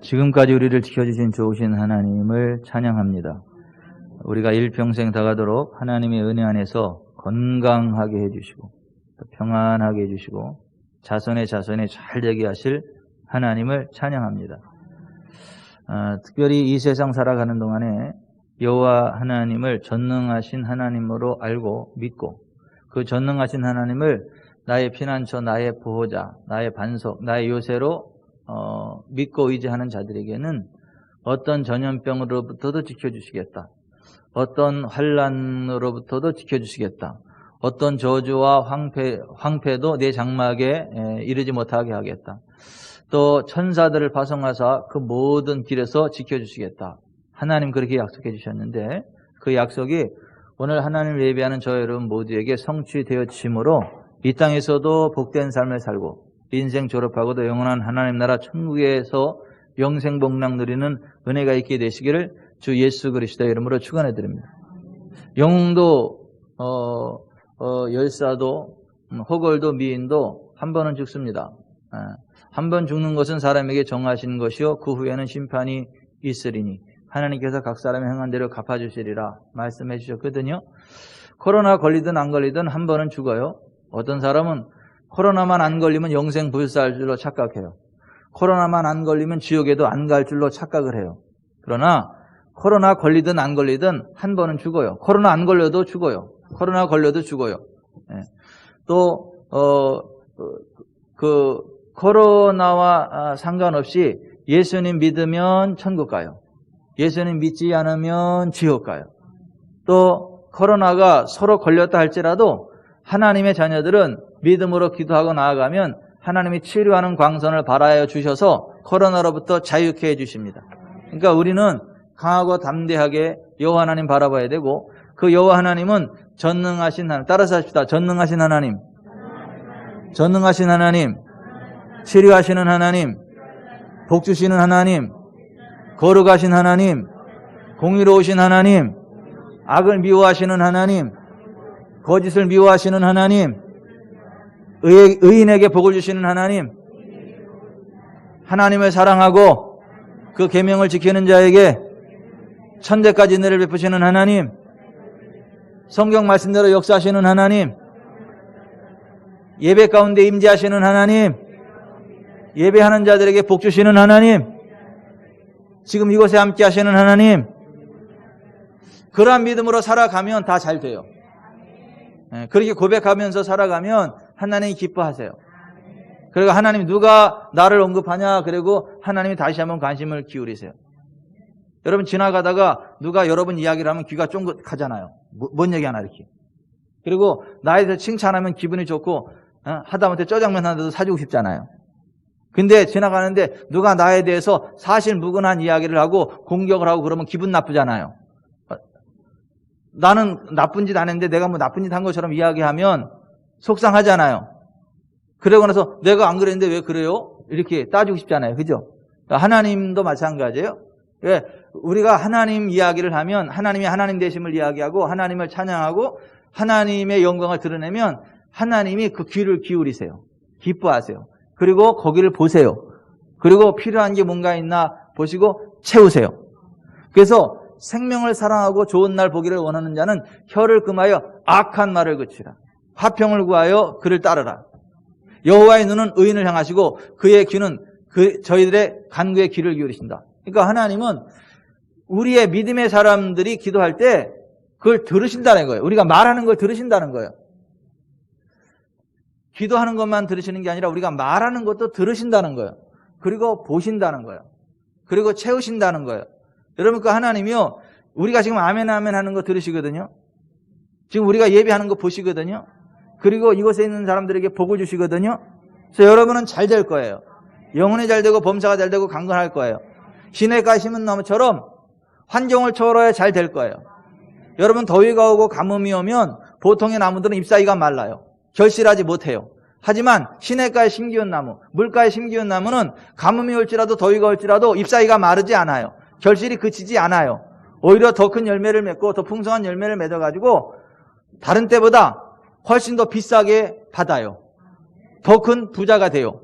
지금까지 우리를 지켜주신 좋으신 하나님을 찬양합니다. 우리가 일평생 다가도록 하나님의 은혜 안에서 건강하게 해주시고 평안하게 해주시고 자손의 자손이 잘 되게 하실 하나님을 찬양합니다. 특별히 이 세상 살아가는 동안에 여호와 하나님을 전능하신 하나님으로 알고 믿고 그 전능하신 하나님을 나의 피난처, 나의 보호자, 나의 반석, 나의 요새로 믿고 의지하는 자들에게는 어떤 전염병으로부터도 지켜주시겠다. 어떤 환난으로부터도 지켜주시겠다. 어떤 저주와 황폐도 내 장막에 이르지 못하게 하겠다. 또 천사들을 파송하사 그 모든 길에서 지켜주시겠다. 하나님 그렇게 약속해 주셨는데 그 약속이 오늘 하나님을 예배하는 저 여러분 모두에게 성취되어짐으로 이 땅에서도 복된 삶을 살고 인생 졸업하고도 영원한 하나님 나라 천국에서 영생 복락 누리는 은혜가 있게 되시기를 주 예수 그리스도의 이름으로 축원해 드립니다. 영웅도 열사도 호걸도 미인도 한 번은 죽습니다. 한 번 죽는 것은 사람에게 정하신 것이요 그 후에는 심판이 있으리니 하나님께서 각 사람의 행한 대로 갚아주시리라 말씀해 주셨거든요. 코로나 걸리든 안 걸리든 한 번은 죽어요. 어떤 사람은 코로나만 안 걸리면 영생 불사할 줄로 착각해요. 코로나만 안 걸리면 지옥에도 안 갈 줄로 착각을 해요. 그러나 코로나 걸리든 안 걸리든 한 번은 죽어요. 코로나 안 걸려도 죽어요. 코로나 걸려도 죽어요. 또 코로나와 상관없이 예수님 믿으면 천국 가요. 예수님 믿지 않으면 지옥 가요. 또 코로나가 서로 걸렸다 할지라도 하나님의 자녀들은 믿음으로 기도하고 나아가면 하나님이 치료하는 광선을 발하여 주셔서 코로나로부터 자유케 해주십니다. 그러니까 우리는 강하고 담대하게 여호와 하나님 바라봐야 되고 그 여호와 하나님은 전능하신 하나님, 따라서 합시다. 전능하신 하나님, 전능하신 하나님, 치료하시는 하나님, 복주시는 하나님, 거룩하신 하나님, 공의로우신 하나님, 악을 미워하시는 하나님, 거짓을 미워하시는 하나님, 의인에게 복을 주시는 하나님, 하나님을 사랑하고 그 계명을 지키는 자에게 천대까지 은혜를 베푸시는 하나님, 성경 말씀대로 역사하시는 하나님, 예배 가운데 임재하시는 하나님, 예배하는 자들에게 복 주시는 하나님, 지금 이곳에 함께 하시는 하나님, 그러한 믿음으로 살아가면 다 잘 돼요. 그렇게 고백하면서 살아가면 하나님이 기뻐하세요. 그리고 하나님이 누가 나를 언급하냐 그리고 하나님이 다시 한번 관심을 기울이세요. 여러분 지나가다가 누가 여러분 이야기를 하면 귀가 쫑긋하잖아요. 뭔 얘기 하나 이렇게. 그리고 나에 대해서 칭찬하면 기분이 좋고 하다못해 짜장면 하나도 사주고 싶잖아요. 근데 지나가는데 누가 나에 대해서 사실 무근한 이야기를 하고 공격을 하고 그러면 기분 나쁘잖아요. 나는 나쁜 짓 안 했는데 내가 뭐 나쁜 짓 한 것처럼 이야기하면 속상하잖아요. 그러고 나서 내가 안 그랬는데 왜 그래요? 이렇게 따지고 싶잖아요. 그죠? 하나님도 마찬가지예요. 왜? 우리가 하나님 이야기를 하면 하나님이 하나님 되심을 이야기하고 하나님을 찬양하고 하나님의 영광을 드러내면 하나님이 그 귀를 기울이세요. 기뻐하세요. 그리고 거기를 보세요. 그리고 필요한 게 뭔가 있나 보시고 채우세요. 그래서 생명을 사랑하고 좋은 날 보기를 원하는 자는 혀를 금하여 악한 말을 그치라. 화평을 구하여 그를 따르라. 여호와의 눈은 의인을 향하시고 그의 귀는 저희들의 간구의 귀를 기울이신다. 그러니까 하나님은 우리의 믿음의 사람들이 기도할 때 그걸 들으신다는 거예요. 우리가 말하는 걸 들으신다는 거예요. 기도하는 것만 들으시는 게 아니라 우리가 말하는 것도 들으신다는 거예요. 그리고 보신다는 거예요. 그리고 채우신다는 거예요. 여러분 그 하나님이요 우리가 지금 아멘 아멘 하는 거 들으시거든요. 지금 우리가 예배하는 거 보시거든요. 그리고 이곳에 있는 사람들에게 복을 주시거든요. 그래서 여러분은 잘 될 거예요. 영혼이 잘 되고 범사가 잘 되고 강건할 거예요. 시냇가에 심은 나무처럼 환경을 초월해야 잘 될 거예요. 여러분 더위가 오고 가뭄이 오면 보통의 나무들은 잎사귀가 말라요. 결실하지 못해요. 하지만 시냇가에 심기운 나무, 물가에 심기운 나무는 가뭄이 올지라도 더위가 올지라도 잎사귀가 마르지 않아요. 결실이 그치지 않아요. 오히려 더 큰 열매를 맺고 더 풍성한 열매를 맺어가지고 다른 때보다 훨씬 더 비싸게 받아요. 더 큰 부자가 돼요.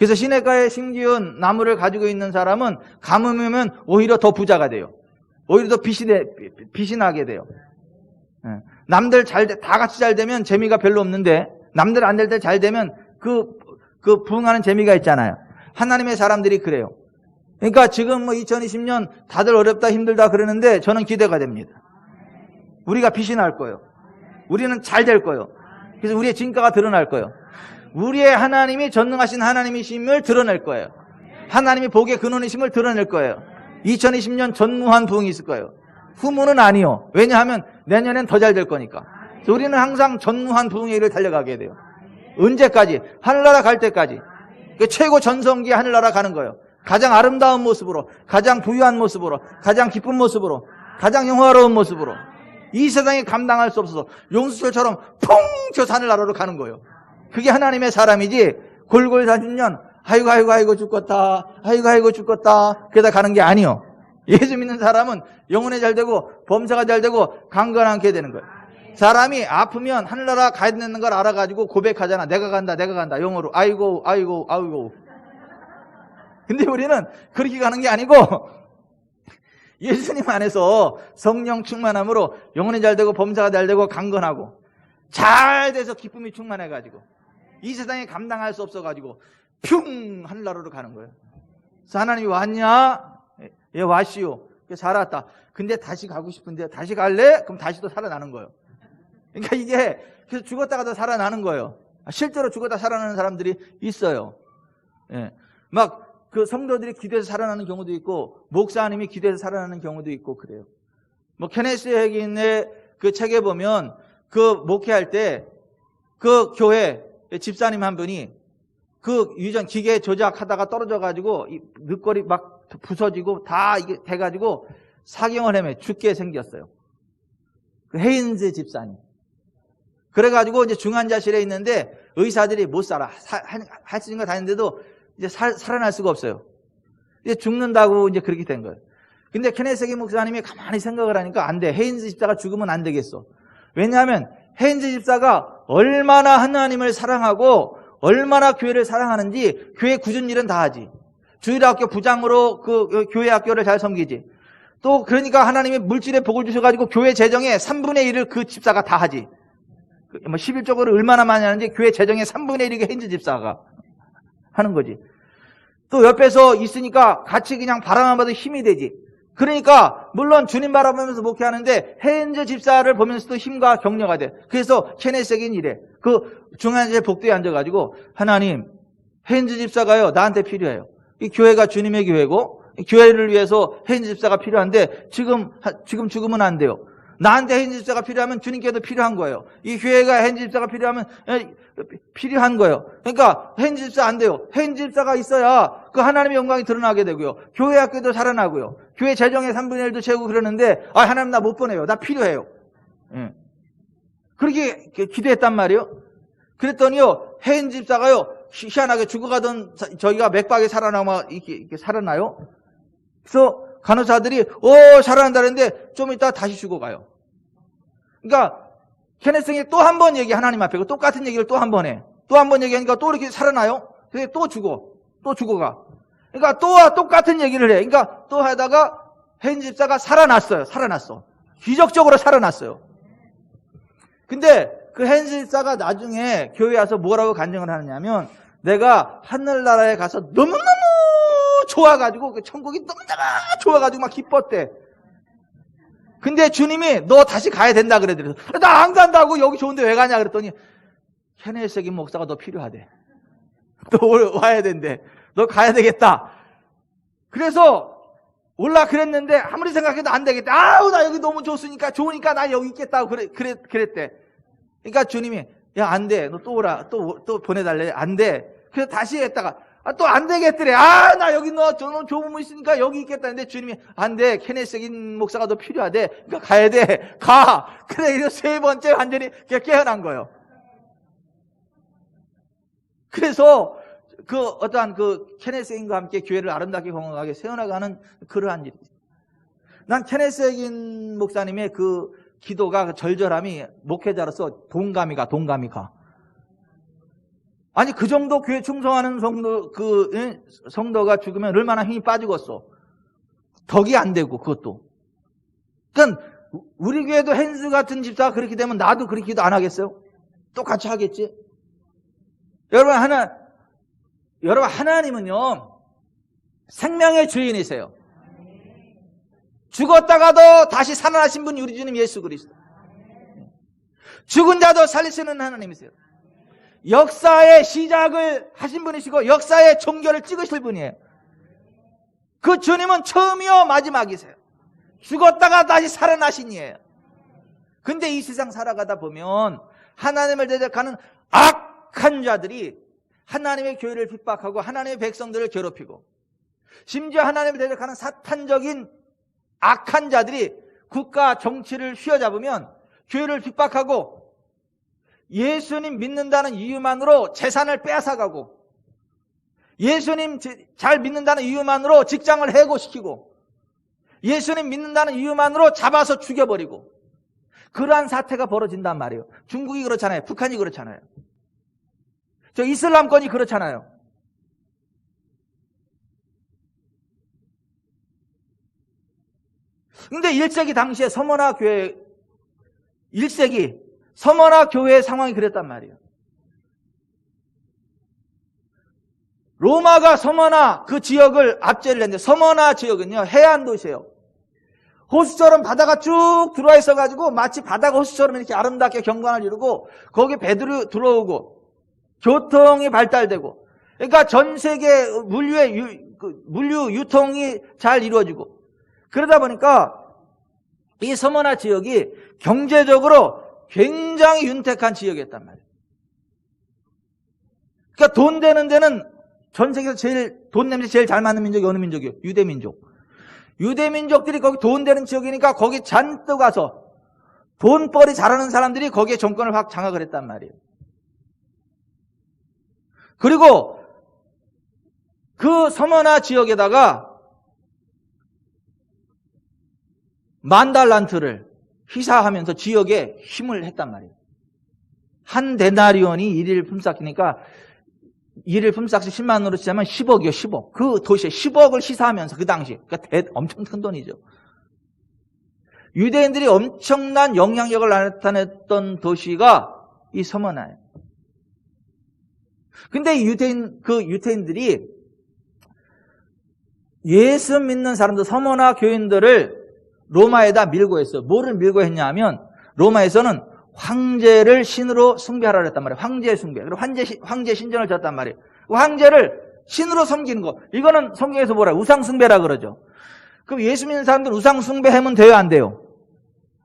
그래서 시냇가에 심기운 나무를 가지고 있는 사람은 가뭄이면 오히려 더 부자가 돼요. 오히려 더 빛이 나게 돼요. 남들 다 같이 잘 되면 재미가 별로 없는데, 남들 안 될 때 잘 되면 그 부응하는 재미가 있잖아요. 하나님의 사람들이 그래요. 그러니까 지금 2020년 다들 어렵다 힘들다 그러는데 저는 기대가 됩니다. 우리가 빛이 날 거예요. 우리는 잘 될 거예요. 그래서 우리의 진가가 드러날 거예요. 우리의 하나님이 전능하신 하나님이심을 드러낼 거예요. 하나님이 복의 근원이심을 드러낼 거예요. 2020년 전무한 부흥이 있을 거예요. 후문은 아니요. 왜냐하면 내년엔 더 잘 될 거니까. 그래서 우리는 항상 전무한 부흥의 일을 달려가게 돼요. 언제까지? 하늘나라 갈 때까지. 그 최고 전성기에 하늘나라 가는 거예요. 가장 아름다운 모습으로, 가장 부유한 모습으로, 가장 기쁜 모습으로, 가장 영화로운 모습으로. 이 세상에 감당할 수 없어서 용수철처럼 퐁 튀어서 하늘나라로 가는 거예요. 그게 하나님의 사람이지, 골골 40년 아이고 죽겠다, 아이고 죽겠다 그러다 가는 게 아니요. 예수 믿는 사람은 영혼이 잘 되고 범사가 잘 되고 강건하게 되는 거예요. 사람이 아프면 하늘나라 가야 되는 걸 알아가지고 고백하잖아. 내가 간다 영어로 아이고. 근데 우리는 그렇게 가는 게 아니고 예수님 안에서 성령 충만함으로 영혼이 잘 되고 범사가 잘 되고 강건하고 잘 돼서 기쁨이 충만해가지고 이 세상에 감당할 수 없어가지고 슝 하늘나라로 가는 거예요. 그래서 하나님이 왔냐? 예, 왔시오. 살았다. 근데 다시 가고 싶은데 다시 갈래? 그럼 다시 또 살아나는 거예요. 그러니까 이게 그래서 죽었다가도 살아나는 거예요. 실제로 죽었다 살아나는 사람들이 있어요. 예. 막 그 성도들이 기도해서 살아나는 경우도 있고 목사님이 기도해서 살아나는 경우도 있고 그래요. 뭐 케네스 핵인의 그 책에 보면 그 목회할 때 그 교회 집사님 한 분이 그 유전 기계 조작하다가 떨어져가지고 이 늑골이 막 부서지고 다 이게 돼가지고 사경을 헤매 죽게 생겼어요. 그 헤인즈 집사님. 그래가지고 이제 중환자실에 있는데 의사들이 못 살아. 할 수 있는 거 다 했는데도 이제 살아날 수가 없어요. 이제 죽는다고 이제 그렇게 된 거예요. 근데 케네세기 목사님이 가만히 생각을 하니까 안 돼. 헤인즈 집사가 죽으면 안 되겠어. 왜냐하면 헤인즈 집사가 얼마나 하나님을 사랑하고 얼마나 교회를 사랑하는지 교회 굳은 일은 다 하지. 주일학교 부장으로 그 교회 학교를 잘 섬기지. 또 그러니까 하나님이 물질의 복을 주셔가지고 교회 재정의 3분의 1을 그 집사가 다 하지. 뭐 11쪽으로 얼마나 많이 하는지 교회 재정의 3분의 1이 헤인즈 집사가 하는 거지. 또 옆에서 있으니까 같이 그냥 바라만 봐도 힘이 되지. 그러니까 물론 주님 바라보면서 목회하는데 헤인즈 집사를 보면서도 힘과 격려가 돼. 그래서 케네스에겐 이래. 그 중앙에 복도에 앉아가지고 하나님 헤인즈 집사가요 나한테 필요해요. 이 교회가 주님의 교회고 교회를 위해서 헤인즈 집사가 필요한데 지금 죽으면 안 돼요. 나한테 헤인즈 집사가 필요하면 주님께도 필요한 거예요. 이 교회가 헤인즈 집사가 필요하면 필요한 거예요. 그러니까 헤인즈 집사 안 돼요. 헤인즈 집사가 있어야 그 하나님의 영광이 드러나게 되고요. 교회 학교도 살아나고요. 교회 재정의 3분의 1도 채우고 그러는데 하나님 나 못 보내요. 나 필요해요. 그렇게 기도했단 말이에요. 그랬더니요 헤인즈 집사가요 희한하게 죽어가던 저희가 맥박에 살아나면 이렇게 살아나요. 그래서 간호사들이 살아난다 그랬는데 좀 이따 다시 죽어가요. 그러니까 케네스가 또 한 번 얘기 하나님 앞에 똑같은 얘기를 또 한 번 해. 또 한 번 얘기하니까 또 이렇게 살아나요. 그래서 또 죽어가. 그러니까 또 똑같은 얘기를 해. 그러니까 또 하다가 헤인즈 집사가 살아났어. 기적적으로 살아났어요. 근데 그 헤인즈 집사가 나중에 교회에 와서 뭐라고 간증을 하느냐면 내가 하늘나라에 가서 너무너무 좋아가지고 그 천국이 너무너무 좋아가지고 막 기뻤대. 근데 주님이 너 다시 가야 된다 그러더래요. 나 안 간다고. 여기 좋은데 왜 가냐 그랬더니 케네스에기 목사가 너 필요하대. 너 와야 된대. 너 가야 되겠다. 그래서 올라 그랬는데 아무리 생각해도 안 되겠다. 나 여기 너무 좋으니까 나 여기 있겠다고 그랬대. 그러니까 주님이 야 안 돼. 너 또 오라. 또 보내달래. 안 돼. 그래서 다시 했다가 또 안 되겠더래. 나 여기 너 좋은 분 있으니까 여기 있겠다. 근데 주님이 안 돼. 케네스인 목사가 더 필요하대. 그러니까 가야 돼. 가. 그래, 이거 세 번째 완전히 깨어난 거예요. 그래서 어떠한 케네스인과 함께 교회를 아름답게 건강하게 세워나가는 그러한 일이지. 난 케네스인 목사님의 그 기도가 그 절절함이 목회자로서 동감이 가. 아니 그 정도 교회 충성하는 성도가 죽으면 얼마나 힘이 빠지겠어. 덕이 안 되고 그것도. 그러니까 우리 교회도 헨스 같은 집사가 그렇게 되면 나도 그렇게 기도 안 하겠어요? 똑같이 하겠지? 여러분 하나님은요 생명의 주인이세요. 죽었다가도 다시 살아나신 분이 우리 주님 예수 그리스도. 죽은 자도 살리시는 하나님이세요. 역사의 시작을 하신 분이시고 역사의 종결을 찍으실 분이에요. 그 주님은 처음이요 마지막이세요. 죽었다가 다시 살아나신 이에요. 근데 이 세상 살아가다 보면 하나님을 대적하는 악한 자들이 하나님의 교회를 핍박하고 하나님의 백성들을 괴롭히고 심지어 하나님을 대적하는 사탄적인 악한 자들이 국가 정치를 휘어잡으면 교회를 핍박하고 예수님 믿는다는 이유만으로 재산을 빼앗아가고 예수님 잘 믿는다는 이유만으로 직장을 해고시키고 예수님 믿는다는 이유만으로 잡아서 죽여버리고 그러한 사태가 벌어진단 말이에요. 중국이 그렇잖아요. 북한이 그렇잖아요. 저 이슬람권이 그렇잖아요. 근데 1세기 당시에 서머나 교회 1세기 서머나 교회의 상황이 그랬단 말이에요. 로마가 서머나 그 지역을 압제를 했는데 서머나 지역은요 해안 도시예요. 호수처럼 바다가 쭉 들어와 있어가지고 마치 바다가 호수처럼 이렇게 아름답게 경관을 이루고 거기에 배들이 들어오고 교통이 발달되고 그러니까 전 세계 물류 유통이 잘 이루어지고 그러다 보니까 이 서머나 지역이 경제적으로 굉장히 윤택한 지역이었단 말이에요. 그러니까 돈 되는 데는 전 세계에서 돈 냄새 제일 잘 맞는 민족이 어느 민족이에요? 유대민족. 유대민족들이 거기 돈 되는 지역이니까 거기 잔뜩 와서 돈벌이 잘하는 사람들이 거기에 정권을 확 장악을 했단 말이에요. 그리고 그 서머나 지역에다가 만달란트를 희사하면서 지역에 힘을 했단 말이에요. 한 데나리온이 일일 품삯이니까 일일 품삯이 10만 원으로 치자면 10억이요, 10억. 그 도시에 10억을 시사하면서 그 당시 그러니까 엄청 큰 돈이죠. 유대인들이 엄청난 영향력을 나타냈던 도시가 이 서머나예요. 근데 유태인들이 예수 믿는 사람들, 서머나 교인들을 로마에다 밀고 했어요. 뭐를 밀고 했냐 하면 로마에서는 황제를 신으로 숭배하라 그랬단 말이에요. 황제 숭배. 그리고 황제 신전을 졌단 말이에요. 황제를 신으로 섬기는 거. 이거는 성경에서 뭐라 우상 숭배라 그러죠. 그럼 예수 믿는 사람들 우상 숭배하면 돼요, 안 돼요?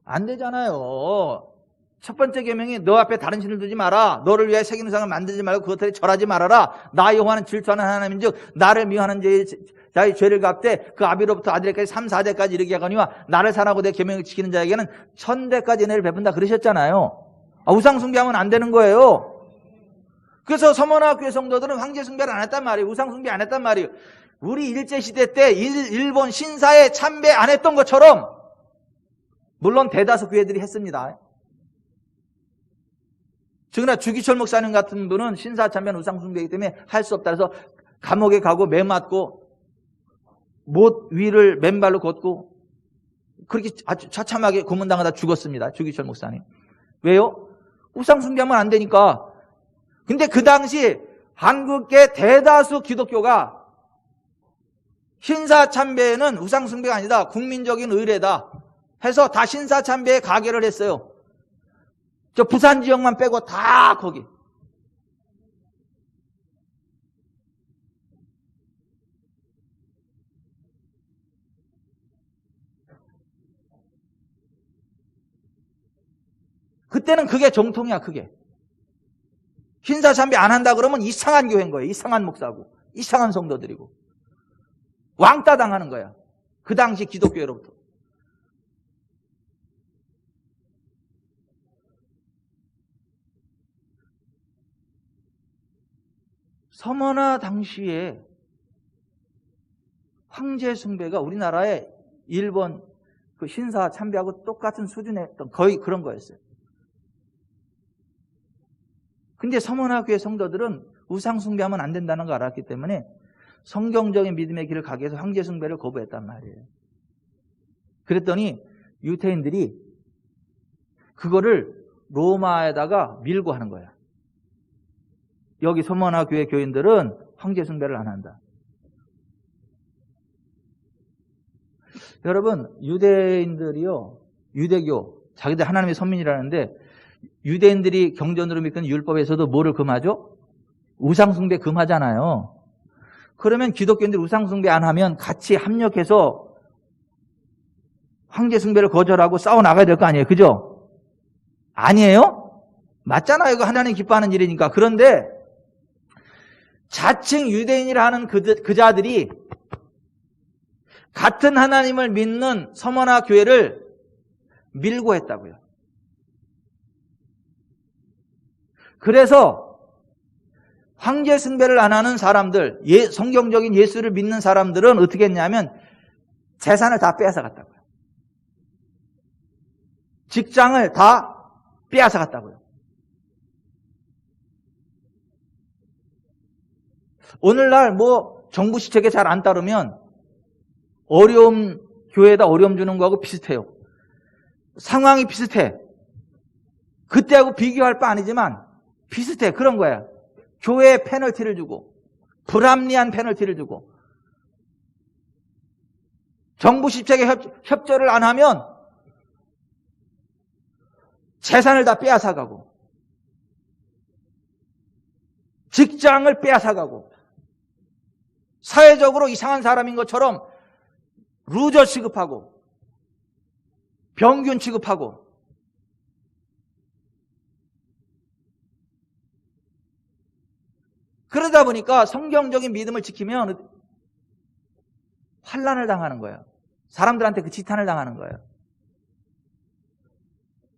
안 되잖아요. 첫 번째 계명이 너 앞에 다른 신을 두지 마라. 너를 위해 새긴 우상을 만들지 말고 그것들에 절하지 말아라. 나 여호와는 질투하는 하나님인즉 나를 미워하는 자의 죄를 갚되 그 아비로부터 아들에까지 3, 4대까지 이르게 하거니와 나를 사랑하고 내 계명을 지키는 자에게는 1000대까지 은혜를 베푼다 그러셨잖아요. 우상 숭배하면 안 되는 거예요. 그래서 서머나 교회 성도들은 황제 숭배를 안 했단 말이에요. 우상 숭배 안 했단 말이에요. 우리 일제시대 때 일본 신사에 참배 안 했던 것처럼 물론 대다수 교회들이 했습니다. 즉나 주기철 목사님 같은 분은 신사 참배는 우상 숭배이기 때문에 할 수 없다 해서 감옥에 가고 매 맞고 못 위를 맨발로 걷고 그렇게 아주 처참하게 고문당하다 죽었습니다. 주기철 목사님. 왜요? 우상 숭배하면 안 되니까. 근데 그 당시 한국의 대다수 기독교가 신사 참배는 우상 숭배가 아니다. 국민적인 의례다 해서 다 신사 참배에 가결을 했어요. 저 부산 지역만 빼고 다 거기. 그때는 그게 정통이야, 그게. 신사 참배 안 한다 그러면 이상한 교회인 거예요. 이상한 목사고, 이상한 성도들이고. 왕따 당하는 거야. 그 당시 기독교로부터. 서머나 당시에 황제 숭배가 우리나라의 일본 그 신사 참배하고 똑같은 수준의 거의 그런 거였어요. 근데 서머나 교회 성도들은 우상 숭배하면 안 된다는 걸 알았기 때문에 성경적인 믿음의 길을 가기 위해서 황제 숭배를 거부했단 말이에요. 그랬더니 유대인들이 그거를 로마에다가 밀고 하는 거야. 여기 서머나 교회 교인들은 황제 숭배를 안 한다. 여러분, 유대인들이요, 유대교, 자기들 하나님의 선민이라는데 유대인들이 경전으로 믿는 율법에서도 뭐를 금하죠? 우상숭배 금하잖아요. 그러면 기독교인들이 우상숭배 안 하면 같이 합력해서 황제숭배를 거절하고 싸워나가야 될 거 아니에요. 그죠? 아니에요? 맞잖아요. 이거 하나님 기뻐하는 일이니까. 그런데 자칭 유대인이라 하는 그자들이 같은 하나님을 믿는 서머나 교회를 밀고 했다고요. 그래서 황제 숭배를 안 하는 사람들, 성경적인 예수를 믿는 사람들은 어떻게 했냐면 재산을 다 빼앗아 갔다고요. 직장을 다 빼앗아 갔다고요. 오늘날 뭐 정부 시책에 잘 안 따르면 어려움, 교회에다 어려움 주는 거하고 비슷해요. 상황이 비슷해. 그때하고 비교할 바 아니지만 비슷해. 그런 거야. 교회에 페널티를 주고 불합리한 페널티를 주고 정부 시책에 협조를 안 하면 재산을 다 빼앗아가고 직장을 빼앗아가고 사회적으로 이상한 사람인 것처럼 루저 취급하고 병균 취급하고 그러다 보니까 성경적인 믿음을 지키면 환난을 당하는 거예요. 사람들한테 그 지탄을 당하는 거예요.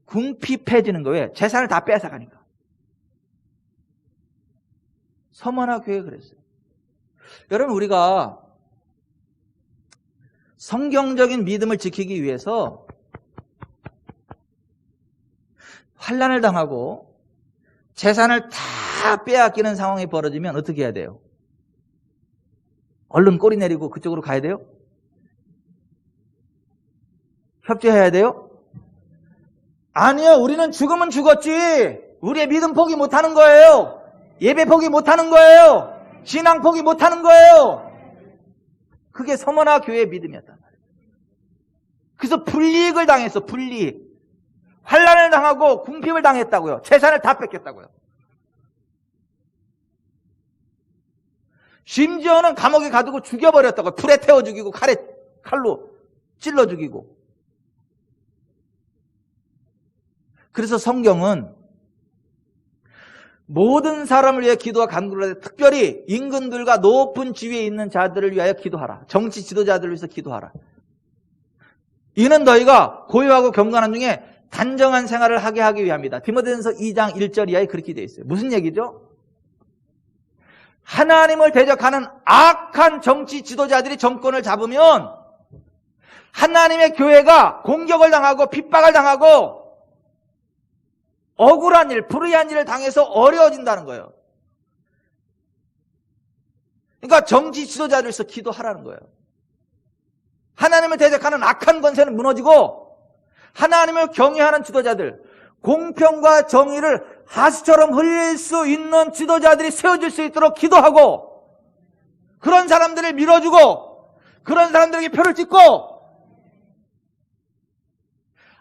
궁핍해지는 거예요. 재산을 다 뺏어가니까. 서머나 교회가 그랬어요. 여러분, 우리가 성경적인 믿음을 지키기 위해서 환난을 당하고 재산을 다 빼앗기는 상황이 벌어지면 어떻게 해야 돼요? 얼른 꼬리 내리고 그쪽으로 가야 돼요? 협조해야 돼요? 아니요, 우리는 죽으면 죽었지. 우리의 믿음 포기 못하는 거예요. 예배 포기 못하는 거예요. 신앙 포기 못하는 거예요. 그게 서머나 교회의 믿음이었단 말이에요. 그래서 불이익을 당했어. 불이익. 환난을 당하고 궁핍을 당했다고요. 재산을 다 뺏겼다고요. 심지어는 감옥에 가두고 죽여버렸다고요. 불에 태워 죽이고 칼로 찔러 죽이고. 그래서 성경은 모든 사람을 위해 기도와 간구를 하되 특별히 임금들과 높은 지위에 있는 자들을 위하여 기도하라. 정치 지도자들을 위해서 기도하라. 이는 너희가 고요하고 경건한 중에 단정한 생활을 하게 하기 위함이다. 디모데전서 2장 1절 이하에 그렇게 되어 있어요. 무슨 얘기죠? 하나님을 대적하는 악한 정치 지도자들이 정권을 잡으면 하나님의 교회가 공격을 당하고 핍박을 당하고 억울한 일, 불의한 일을 당해서 어려워진다는 거예요. 그러니까 정치 지도자들에서 기도하라는 거예요. 하나님을 대적하는 악한 권세는 무너지고 하나님을 경외하는 지도자들, 공평과 정의를 하수처럼 흘릴 수 있는 지도자들이 세워질 수 있도록 기도하고 그런 사람들을 밀어주고 그런 사람들에게 표를 찍고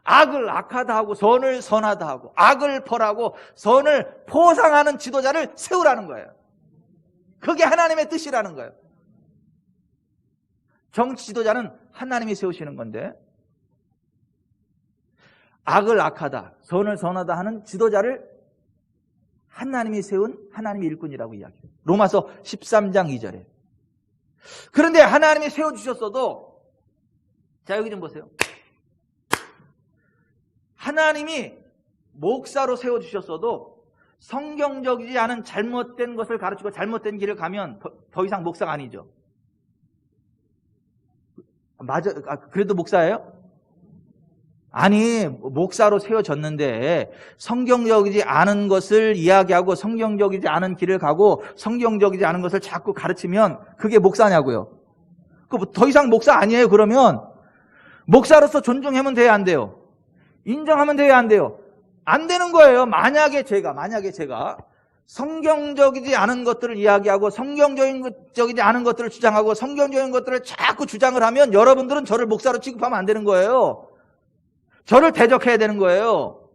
악을 악하다 하고 선을 선하다 하고 악을 벌하고 선을 포상하는 지도자를 세우라는 거예요. 그게 하나님의 뜻이라는 거예요. 정치 지도자는 하나님이 세우시는 건데 악을 악하다, 선을 선하다 하는 지도자를 하나님이 세운 하나님의 일꾼이라고 이야기해요. 로마서 13장 2절에. 그런데 하나님이 세워주셨어도 자 여기 좀 보세요. 하나님이 목사로 세워주셨어도 성경적이지 않은 잘못된 것을 가르치고 잘못된 길을 가면 더 이상 목사가 아니죠. 맞아. 그래도 목사예요? 아니, 목사로 세워졌는데 성경적이지 않은 것을 이야기하고 성경적이지 않은 길을 가고 성경적이지 않은 것을 자꾸 가르치면 그게 목사냐고요. 더 이상 목사 아니에요. 그러면 목사로서 존중하면 돼야 안 돼요? 인정하면 돼야 안 돼요? 안 되는 거예요. 만약에 제가 성경적이지 않은 것들을 이야기하고 성경적이지 않은 것들을 주장하고 성경적인 것들을 자꾸 주장을 하면 여러분들은 저를 목사로 취급하면 안 되는 거예요. 저를 대적해야 되는 거예요.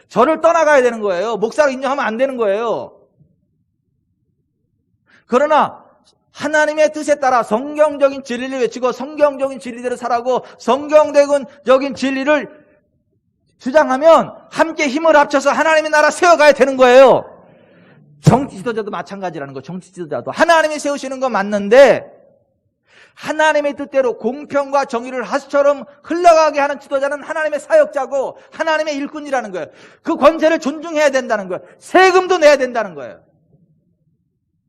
저를 떠나가야 되는 거예요. 목사로 인정하면 안 되는 거예요. 그러나 하나님의 뜻에 따라 성경적인 진리를 외치고 성경적인 진리대로 살아고 성경적인 진리를 주장하면 함께 힘을 합쳐서 하나님의 나라 세워가야 되는 거예요. 정치 지도자도 마찬가지라는 거. 정치 지도자도 하나님이 세우시는 건 맞는데 하나님의 뜻대로 공평과 정의를 하수처럼 흘러가게 하는 지도자는 하나님의 사역자고 하나님의 일꾼이라는 거예요. 그 권세를 존중해야 된다는 거예요. 세금도 내야 된다는 거예요.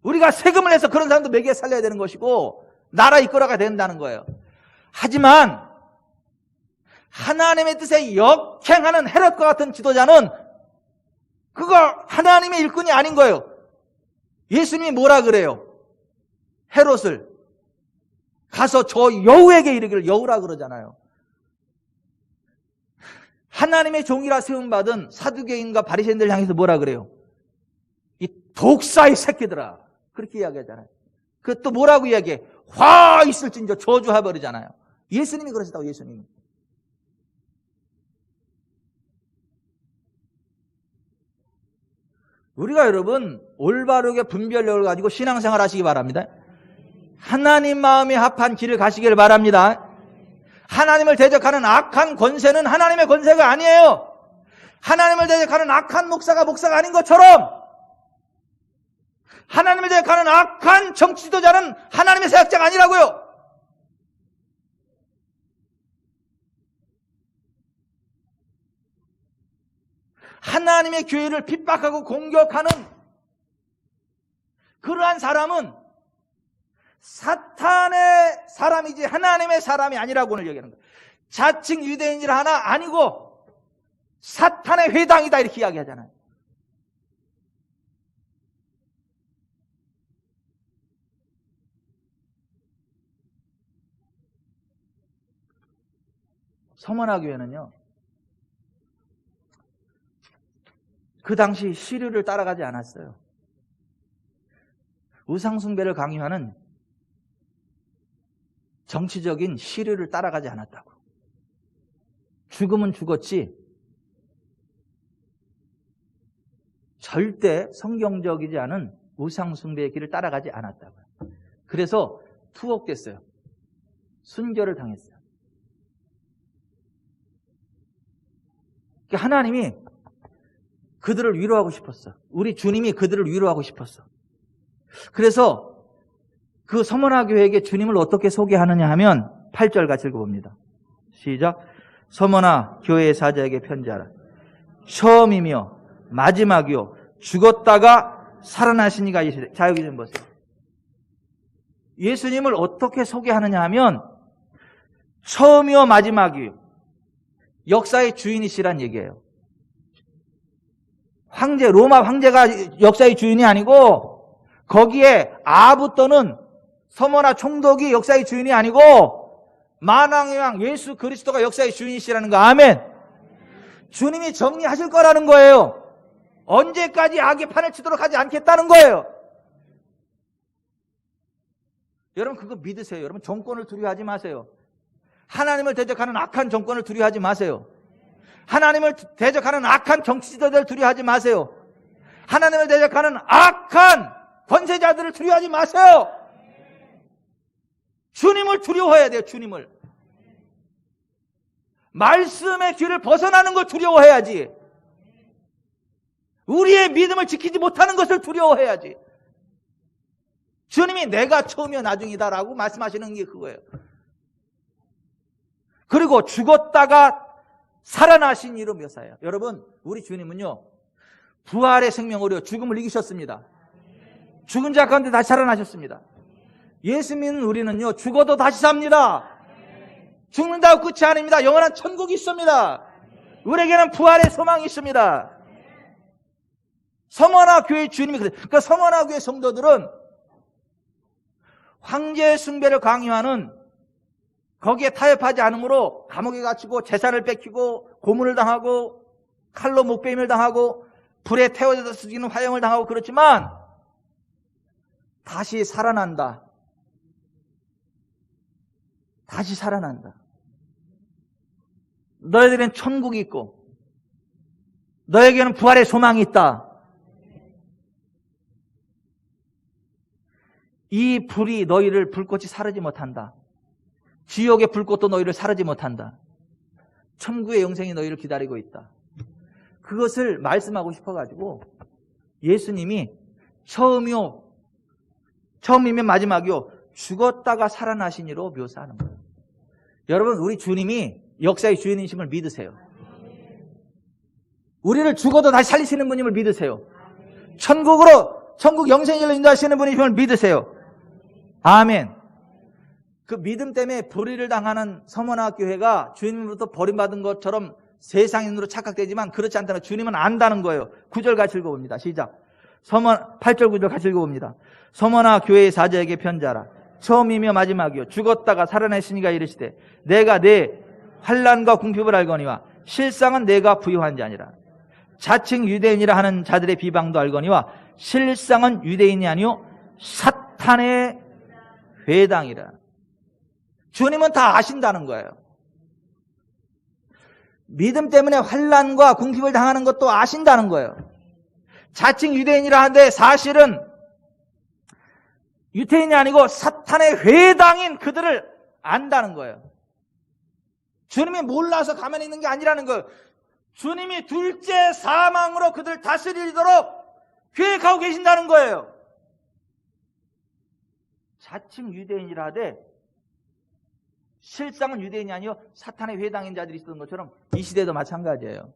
우리가 세금을 내서 그런 사람도 먹여 살려야 되는 것이고 나라 이끌어가야 된다는 거예요. 하지만 하나님의 뜻에 역행하는 헤롯과 같은 지도자는 그거 하나님의 일꾼이 아닌 거예요. 예수님이 뭐라 그래요? 헤롯을 가서 저 여우에게 이르기를, 여우라 그러잖아요. 하나님의 종이라 세움받은 사두개인과 바리새인들 향해서 뭐라 그래요? 이 독사의 새끼들아, 그렇게 이야기하잖아요. 그 또 뭐라고 이야기해? 화 있을진저 저주해버리잖아요. 예수님이 그러셨다고. 예수님이. 우리가 여러분 올바르게 분별력을 가지고 신앙생활 하시기 바랍니다. 하나님 마음에 합한 길을 가시길 바랍니다. 하나님을 대적하는 악한 권세는 하나님의 권세가 아니에요. 하나님을 대적하는 악한 목사가 아닌 것처럼 하나님을 대적하는 악한 정치 지도자는 하나님의 사역자가 아니라고요. 하나님의 교회를 핍박하고 공격하는 그러한 사람은 사탄의 사람이지 하나님의 사람이 아니라고 오늘 얘기하는 거예요. 자칭 유대인이라 하나 아니고 사탄의 회당이다 이렇게 이야기하잖아요. 서머나 교회는요, 그 당시 시류를 따라가지 않았어요. 우상숭배를 강요하는 정치적인 시류를 따라가지 않았다고. 죽으면 죽었지 절대 성경적이지 않은 우상숭배의 길을 따라가지 않았다고요. 그래서 투옥됐어요. 순교를 당했어요. 하나님이 그들을 위로하고 싶었어. 우리 주님이 그들을 위로하고 싶었어. 그래서 그 서머나 교회에게 주님을 어떻게 소개하느냐 하면 8절 같이 읽어봅니다. 시작. 서머나 교회의 사자에게 편지하라. 처음이며 마지막이요 죽었다가 살아나신 이가 계시되. 자, 여기 좀 보세요. 예수님을 어떻게 소개하느냐 하면 처음이요 마지막이요 역사의 주인이시란 얘기예요. 황제, 로마 황제가 역사의 주인이 아니고 거기에 아부 또는 서머나 총독이 역사의 주인이 아니고 만왕의 왕 예수 그리스도가 역사의 주인이시라는 거. 아멘. 주님이 정리하실 거라는 거예요. 언제까지 악의 판을 치도록 하지 않겠다는 거예요. 여러분 그거 믿으세요. 여러분 정권을 두려워하지 마세요. 하나님을 대적하는 악한 정권을 두려워하지 마세요. 하나님을 대적하는 악한 정치 지도자를 두려워하지 마세요. 하나님을 대적하는 악한 권세자들을 두려워하지 마세요. 주님을 두려워해야 돼요. 주님을. 말씀의 길을 벗어나는 걸 두려워해야지. 우리의 믿음을 지키지 못하는 것을 두려워해야지. 주님이 내가 처음이요 나중이다라고 말씀하시는 게 그거예요. 그리고 죽었다가 살아나신 이로 묘사해요. 여러분 우리 주님은요 부활의 생명으로 죽음을 이기셨습니다. 죽은 자 가운데 다시 살아나셨습니다. 예수 믿는 우리는요 죽어도 다시 삽니다. 죽는다고 끝이 아닙니다. 영원한 천국이 있습니다. 우리에게는 부활의 소망이 있습니다. 서머나 교회 주님이 그래요. 그러니까 서머나 교회 성도들은 황제 숭배를 강요하는 거기에 타협하지 않으므로 감옥에 갇히고 재산을 뺏기고 고문을 당하고 칼로 목베임을 당하고 불에 태워져서 죽이는 화형을 당하고 그렇지만 다시 살아난다. 다시 살아난다. 너희들은 천국이 있고 너에게는 부활의 소망이 있다. 이 불이 너희를 불꽃이 사르지 못한다. 지옥의 불꽃도 너희를 사르지 못한다. 천국의 영생이 너희를 기다리고 있다. 그것을 말씀하고 싶어가지고 예수님이 처음이요 처음이면 마지막이요 죽었다가 살아나시니로 묘사하는 거예요. 여러분 우리 주님이 역사의 주인이심을 믿으세요. 우리를 죽어도 다시 살리시는 분임을 믿으세요. 천국 영생일로 인도하시는 분이심을 믿으세요. 아멘. 그 믿음 때문에 불의를 당하는 서머나 교회가 주님으로부터 버림받은 것처럼 세상인으로 착각되지만 그렇지 않다는 주님은 안다는 거예요. 9절 같이 읽어봅니다. 시작. 8절 9절 같이 읽어봅니다. 서머나 교회의 사자에게 편지하라. 처음이며 마지막이요 죽었다가 살아났으니가 이르시되 내가 내 환난과 궁핍을 알거니와 실상은 내가 부요한 자니라. 자칭 유대인이라 하는 자들의 비방도 알거니와 실상은 유대인이 아니요 사탄의 회당이라. 주님은 다 아신다는 거예요. 믿음 때문에 환난과 궁핍을 당하는 것도 아신다는 거예요. 자칭 유대인이라 하는데 사실은 유대인이 아니고 사탄의 회당인 그들을 안다는 거예요. 주님이 몰라서 가만히 있는 게 아니라는 거예요. 주님이 둘째 사망으로 그들을 다스리도록 계획하고 계신다는 거예요. 자칭 유대인이라 하되 실상은 유대인이 아니요 사탄의 회당인 자들이 있었던 것처럼 이 시대도 마찬가지예요.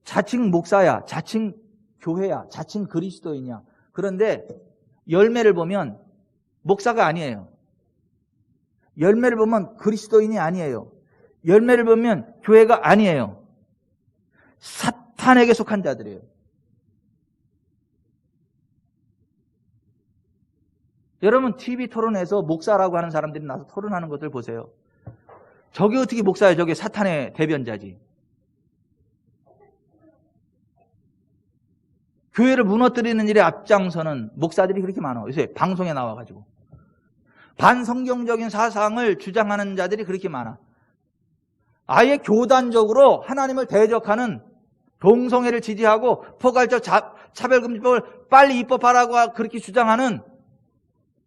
자칭 목사야, 자칭 교회야, 자칭 그리스도인이야. 그런데 열매를 보면 목사가 아니에요. 열매를 보면 그리스도인이 아니에요. 열매를 보면 교회가 아니에요. 사탄에게 속한 자들이에요. 여러분 TV 토론에서 목사라고 하는 사람들이 나서 토론하는 것들 보세요. 저게 어떻게 목사예요? 저게 사탄의 대변자지. 교회를 무너뜨리는 일에 앞장서는 목사들이 그렇게 많아. 요새 방송에 나와가지고 반성경적인 사상을 주장하는 자들이 그렇게 많아. 아예 교단적으로 하나님을 대적하는 동성애를 지지하고 포괄적 차별금지법을 빨리 입법하라고 그렇게 주장하는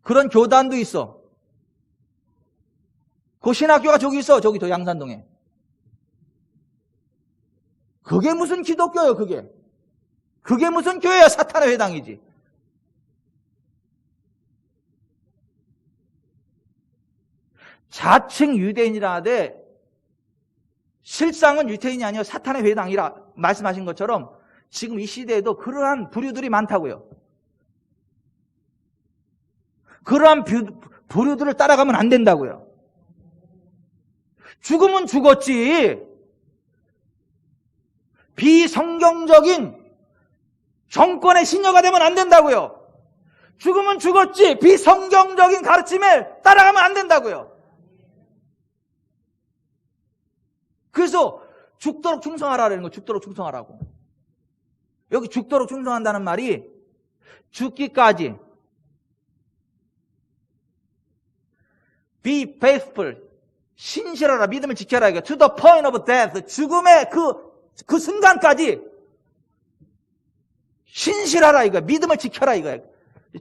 그런 교단도 있어. 그 신학교가 저기 있어. 저기 저 양산동에. 그게 무슨 기독교예요, 그게. 그게 무슨 교회야. 사탄의 회당이지. 자칭 유대인이라 하되 실상은 유대인이 아니라 사탄의 회당이라 말씀하신 것처럼 지금 이 시대에도 그러한 부류들이 많다고요. 그러한 부류들을 따라가면 안 된다고요. 죽으면 죽었지. 비성경적인 정권의 신여가 되면 안 된다고요. 죽으면 죽었지. 비성경적인 가르침에 따라가면 안 된다고요. 그래서 죽도록 충성하라는 거, 죽도록 충성하라고. 여기 죽도록 충성한다는 말이 죽기까지 be faithful, 신실하라, 믿음을 지켜라. 이거 to the point of death, 죽음의 그 순간까지 신실하라 이거야. 믿음을 지켜라 이거야.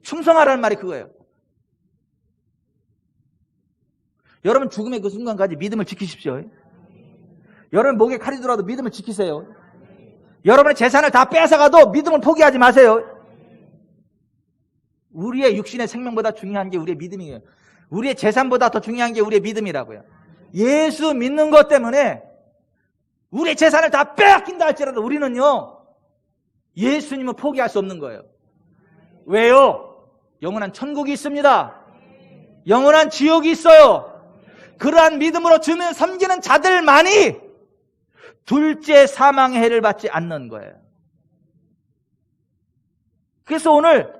충성하라는 말이 그거예요. 여러분 죽음의 그 순간까지 믿음을 지키십시오. 여러분 목에 칼이 들어와도 믿음을 지키세요. 여러분의 재산을 다 뺏어가도 믿음을 포기하지 마세요. 우리의 육신의 생명보다 중요한 게 우리의 믿음이에요. 우리의 재산보다 더 중요한 게 우리의 믿음이라고요. 예수 믿는 것 때문에 우리의 재산을 다 빼앗긴다 할지라도 우리는요 예수님을 포기할 수 없는 거예요. 왜요? 영원한 천국이 있습니다. 영원한 지옥이 있어요. 그러한 믿음으로 주님을 섬기는 자들만이 둘째 사망의 해를 받지 않는 거예요. 그래서 오늘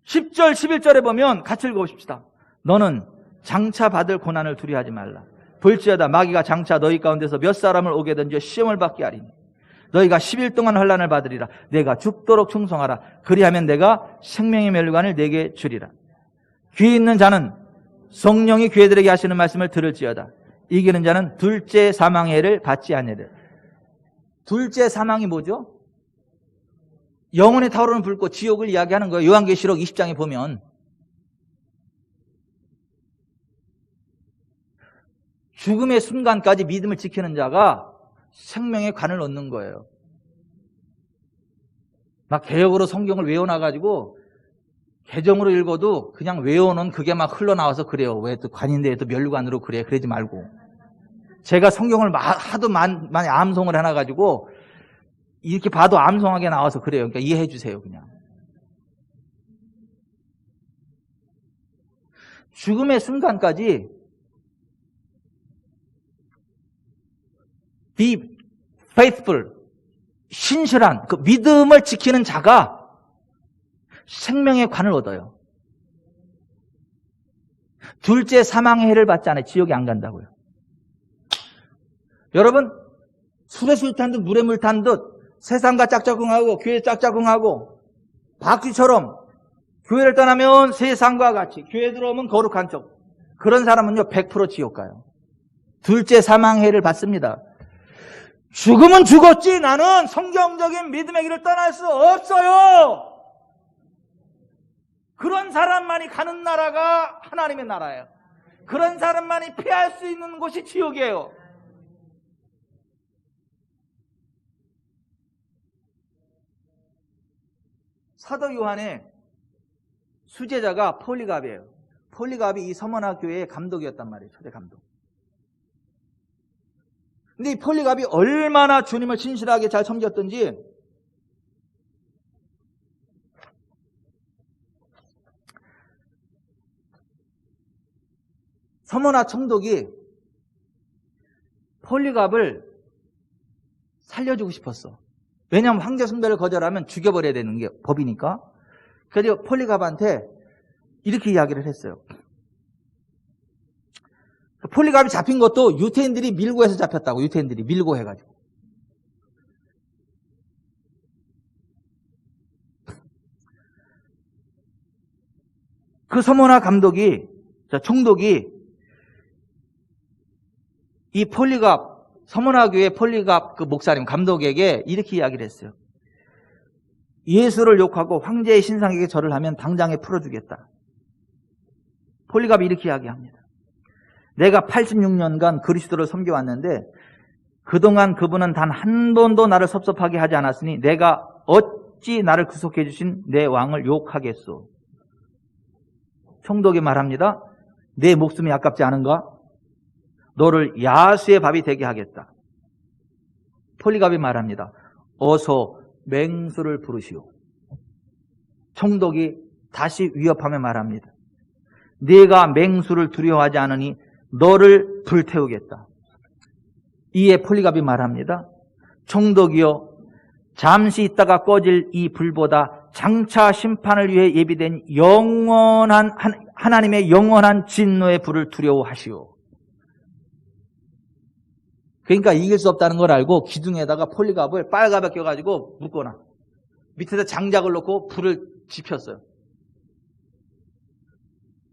10절, 11절에 보면 같이 읽어보십시다. 너는 장차 받을 고난을 두려워하지 말라. 볼지어다 마귀가 장차 너희 가운데서 몇 사람을 오게 던져 시험을 받게 하리니 너희가 10일 동안 환난을 받으리라. 내가 죽도록 충성하라. 그리하면 내가 생명의 멸관을 내게 주리라. 귀 있는 자는 성령이 교회들에게 하시는 말씀을 들을지어다. 이기는 자는 둘째 사망의 해를 받지 아니하리라. 둘째 사망이 뭐죠? 영혼에 타오르는 불꽃, 지옥을 이야기하는 거예요. 요한계시록 20장에 보면 죽음의 순간까지 믿음을 지키는 자가 생명의 관을 얻는 거예요. 막 개역으로 성경을 외워놔가지고 개정으로 읽어도 그냥 외워놓은 그게 막 흘러나와서 그래요. 왜 또 관인데 또 멸관으로 그래. 그러지 말고. 제가 성경을 하도 많이 암송을 해놔가지고 이렇게 봐도 암송하게 나와서 그래요. 그러니까 이해해 주세요, 그냥. 죽음의 순간까지 be faithful, 신실한 그 믿음을 지키는 자가 생명의 관을 얻어요. 둘째 사망의 해를 받지 않아요. 지옥에 안 간다고요. 여러분, 술에 술 탄 듯 물에 물 탄 듯 세상과 짝짝꿍하고 교회 짝짝꿍하고 바퀴처럼 교회를 떠나면 세상과 같이 교회 들어오면 거룩한 척, 그런 사람은요 100% 지옥 가요. 둘째 사망의 해를 받습니다. 죽으면 죽었지 나는 성경적인 믿음의 길을 떠날 수 없어요. 그런 사람만이 가는 나라가 하나님의 나라예요. 그런 사람만이 피할 수 있는 곳이 지옥이에요. 사도 요한의 수제자가 폴리갑이에요. 폴리갑이 이 서머나 교회의 감독이었단 말이에요. 초대 감독. 근데 이 폴리갑이 얼마나 주님을 신실하게 잘 섬겼던지 서머나 총독이 폴리갑을 살려주고 싶었어. 왜냐하면 황제 숭배를 거절하면 죽여버려야 되는 게 법이니까. 그래서 폴리갑한테 이렇게 이야기를 했어요. 폴리갑이 잡힌 것도 유태인들이 밀고 해서 잡혔다고. 유태인들이 밀고 해가지고. 그 서머나 감독이, 총독이 이 폴리갑, 서머나 교회 폴리갑 그 목사님 감독에게 이렇게 이야기를 했어요. 예수를 욕하고 황제의 신상에게 절을 하면 당장에 풀어주겠다. 폴리갑이 이렇게 이야기합니다. 내가 86년간 그리스도를 섬겨왔는데 그동안 그분은 단 한 번도 나를 섭섭하게 하지 않았으니 내가 어찌 나를 구속해 주신 내 왕을 욕하겠소. 총독이 말합니다. 내 목숨이 아깝지 않은가? 너를 야수의 밥이 되게 하겠다. 폴리갑이 말합니다. 어서 맹수를 부르시오. 총독이 다시 위협하며 말합니다. 네가 맹수를 두려워하지 않으니 너를 불태우겠다. 이에 폴리갑이 말합니다. 총독이여, 잠시 있다가 꺼질 이 불보다 장차 심판을 위해 예비된 영원한 하나님의 영원한 진노의 불을 두려워하시오. 그러니까 이길 수 없다는 걸 알고 기둥에다가 폴리갑을 빨갛게 껴가지고 묶어놔. 밑에다 장작을 놓고 불을 지폈어요.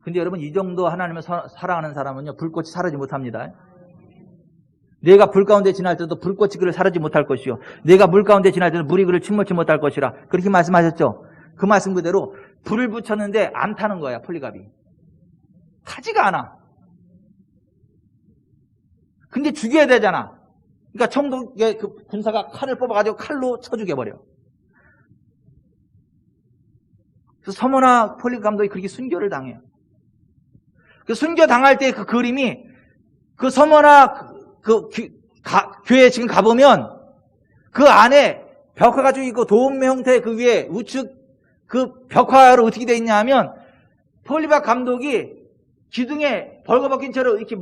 근데 여러분, 이 정도 하나님을 사랑하는 사람은요 불꽃이 사르지 못합니다. 내가 불 가운데 지날 때도 불꽃이 그를 사르지 못할 것이요 내가 물 가운데 지날 때도 물이 그를 침몰치 못할 것이라. 그렇게 말씀하셨죠. 그 말씀 그대로 불을 붙였는데 안 타는 거야. 폴리갑이 타지가 않아. 근데 죽여야 되잖아. 그러니까 총독의 그 군사가 칼을 뽑아가지고 칼로 쳐 죽여버려. 그래서 서머나 폴리갑 감독이 그렇게 순교를 당해요. 그 순교 당할 때 그 그림이 그 서머나 교회에 지금 가보면 그 안에 벽화가 쭉 있고 도움의 형태 그 위에 우측 그 벽화로 어떻게 되어 있냐 하면 폴리갑 감독이 기둥에 벌거벗긴 채로 이렇게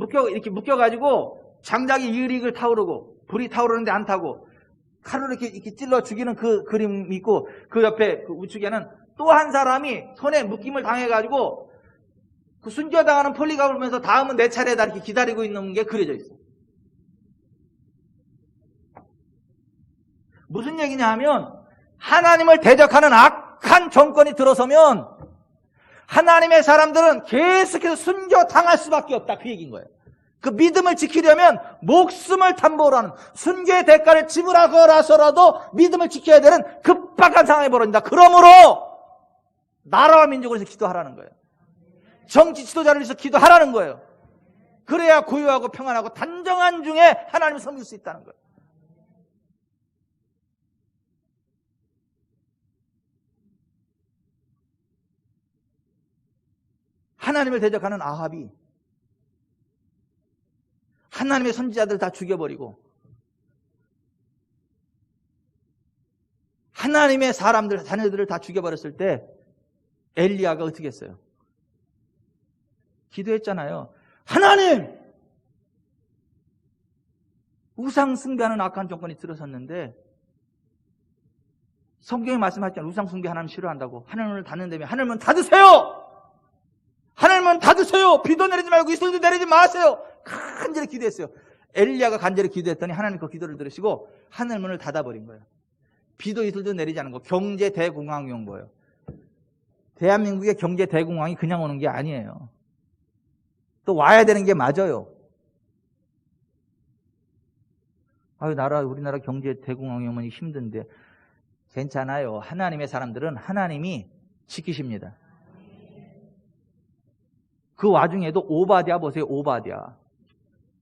묶여가지고 장작이 유릭을 타오르고 불이 타오르는데 안 타고 칼로 이렇게 찔러 죽이는 그 그림이 있고 그 옆에 그 우측에는 또 한 사람이 손에 묶임을 당해가지고 그 순교당하는 폴리갑을 보면서 다음은 내 차례다 이렇게 기다리고 있는 게 그려져 있어요. 무슨 얘기냐 하면 하나님을 대적하는 악한 정권이 들어서면 하나님의 사람들은 계속해서 순교당할 수밖에 없다 그 얘기인 거예요. 그 믿음을 지키려면 목숨을 담보로 하는 순교의 대가를 지불하거라서라도 믿음을 지켜야 되는 급박한 상황이 벌어진다. 그러므로 나라와 민족을 위해서 기도하라는 거예요. 정치 지도자를 위해서 기도하라는 거예요. 그래야 고요하고 평안하고 단정한 중에 하나님을 섬길 수 있다는 거예요. 하나님을 대적하는 아합이 하나님의 선지자들 다 죽여버리고 하나님의 사람들, 자녀들을 다 죽여버렸을 때 엘리야가 어떻게 했어요? 기도했잖아요. 하나님! 우상 숭배하는 악한 정권이 들어섰는데 성경에 말씀하셨잖아요. 우상 숭배 하나님 싫어한다고. 하나님을 닫는다며 하나님은 닫으세요! 하나님은 닫으세요! 비도 내리지 말고 이슬도 내리지 마세요! 간절히 기도했어요. 엘리야가 간절히 기도했더니 하나님 그 기도를 들으시고 하늘 문을 닫아버린 거예요. 비도 이슬도 내리지 않은 거. 경제 대공황이 온 거예요. 대한민국의 경제 대공황이 그냥 오는 게 아니에요. 또 와야 되는 게 맞아요. 우리나라 경제 대공황이 오면 힘든데 괜찮아요. 하나님의 사람들은 하나님이 지키십니다. 그 와중에도 오바댜 보세요. 오바댜.